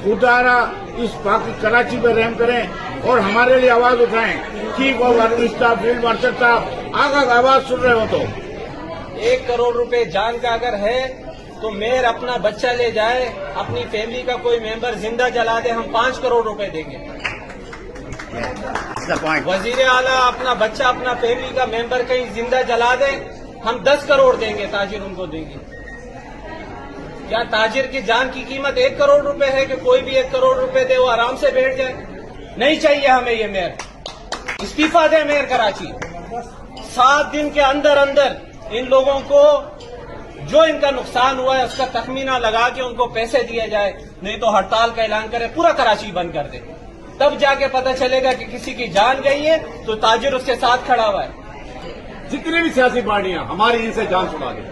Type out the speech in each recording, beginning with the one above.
खुदारा इस कराची पे रहम करें और हमारे लिए आवाज उठाएं। Chief of army staff field marshal साहब आगे आवाज सुन रहे हो तो 1 करोड़ रुपए जान का अगर है तो मेयर अपना बच्चा ले जाए, अपनी फैमिली का कोई मेंबर जिंदा जला दे, हम 5 करोड़ रुपए देंगे। वजीर आला अपना बच्चा अपना फैमिली का मेंबर कहीं जिंदा जला दे, हम 10 करोड़ देंगे, ताजिर उनको देंगे। क्या ताजिर की जान की कीमत 1 करोड़ रुपए है कि कोई भी 1 करोड़ रुपए दे वो आराम से बैठ जाए? नहीं चाहिए हमें ये मेयर, इस्तीफा दे मेयर कराची। 7 दिन के अंदर अंदर इन लोगों को जो इनका नुकसान हुआ है उसका तखमीना लगा के उनको पैसे दिए जाए, नहीं तो हड़ताल का ऐलान करे, पूरा कराची बंद कर दे। तब जाके पता चलेगा कि किसी की जान गई है तो ताजिर उसके साथ खड़ा हुआ है। जितनी भी सियासी पार्टियां हमारी इनसे जान छुड़ा दें।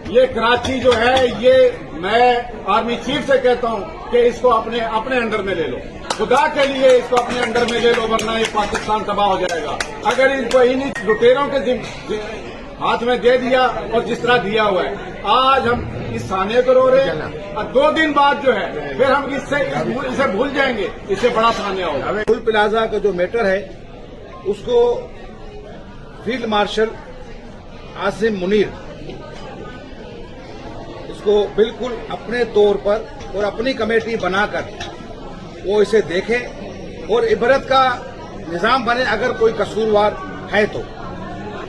ये कराची जो है, ये मैं आर्मी चीफ से कहता हूं कि इसको अपने अंडर में ले लो, खुदा के लिए इसको अपने अंडर में ले लो, वरना ये पाकिस्तान तबाह हो जाएगा। अगर इनको इन्हीं लुटेरों के हाथ में दे दिया और जिस तरह दिया हुआ है, आज हम इस साने को रो रहे हैं और 2 दिन बाद जो है फिर हम इसे भूल जाएंगे, इससे बड़ा सानिया होगा। टोल प्लाजा का जो मैटर है उसको फील्ड मार्शल आसिम मुनीर इसको बिल्कुल अपने तौर पर और अपनी कमेटी बनाकर वो इसे देखें और इबरत का निजाम बने अगर कोई कसूरवार है तो।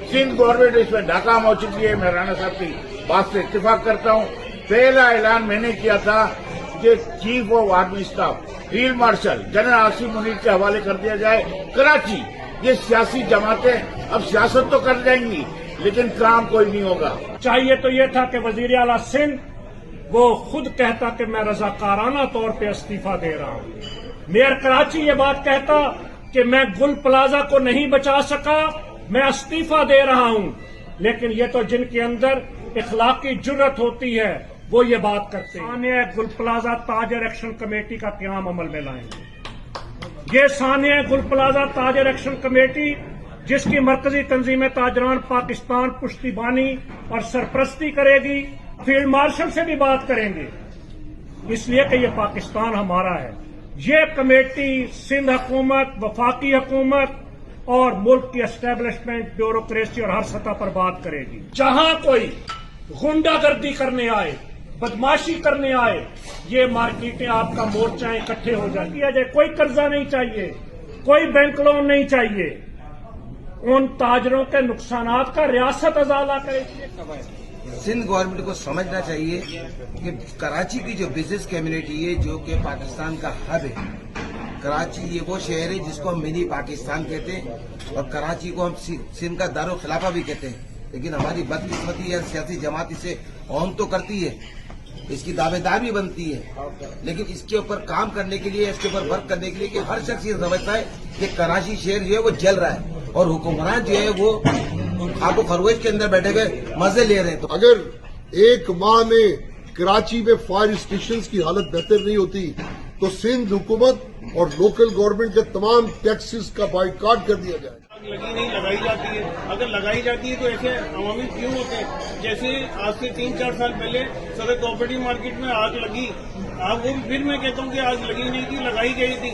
सिंध गवर्नमेंट इसमें नाकाम हो चुकी है। मैं राणा साहब की बात से इत्तेफाक करता हूं। पहला ऐलान मैंने किया था कि chief of army staff field marshal general Asim Munir के हवाले कर दिया जाए कराची। ये सियासी जमातें अब सियासत तो कर जाएंगी लेकिन काम कोई नहीं होगा। चाहिए तो ये था कि वजीर आला सिंध वो खुद कहता कि मैं रजाकाराना तौर पे इस्तीफा दे रहा हूं। मेयर कराची ये बात कहता कि मैं गुल प्लाजा को नहीं बचा सका, मैं इस्तीफा दे रहा हूं। लेकिन ये तो जिनके अंदर इखलाकी जुर्रत होती है वो ये बात करते हैं। सानिया गुल प्लाजा ताजर एक्शन कमेटी का क्याम अमल में लाएंगे। ये सानिया गुल प्लाजा ताजर एक्शन कमेटी जिसकी मरकजी तंजीम ताजरान पाकिस्तान पुश्तिबानी और सरपरस्ती करेगी, फील्ड मार्शल से भी बात करेंगे, इसलिए कि ये पाकिस्तान हमारा है। ये कमेटी सिंध हुकूमत, वफाकी हुकूमत और मुल्क की एस्टेब्लिशमेंट, ब्यूरोक्रेसी और हर सतह पर बात करेगी। जहां कोई गुंडागर्दी करने आए, बदमाशी करने आए, ये मार्केटें आपका मोर्चा इकट्ठे हो जाए। कोई कर्जा नहीं चाहिए, कोई बैंक लोन नहीं चाहिए। उन ताजरों के नुकसानात का रियासत अजाला करे। सिंध गवर्नमेंट को समझना चाहिए कि कराची की जो बिजनेस कम्युनिटी है, जो कि पाकिस्तान का हब है, कराची ये वो शहर है जिसको हम मिनी पाकिस्तान कहते हैं और कराची को हम सिंध का दारुल खिलाफा भी कहते हैं। लेकिन हमारी बदकिस्मती है, सियासी जमात इसे ऑन तो करती है, इसकी दावेदार भी बनती है, लेकिन इसके ऊपर काम करने के लिए, इसके ऊपर वर्क करने के लिए कि हर शख्स ये समझता है कि कराची शहर जो है वो जल रहा है और हुक्मरान जो है वो खाको खरगोश के अंदर बैठे हुए मजे ले रहे हैं। तो अगर एक माह में कराची में फायर स्टेशंस की हालत बेहतर नहीं होती तो सिंध हुकूमत और लोकल गवर्नमेंट के तमाम टैक्सेस का बाइकाट कर दिया जाए। लगी नहीं लगाई जाती है, अगर लगाई जाती है तो ऐसे अवामी क्यों होते हैं? जैसे आज से 3-4 साल पहले सदर कोऑपरेटिव मार्केट में आग लगी, वो भी फिर मैं कहता हूँ कि आग लगी नहीं थी, लगाई गई थी।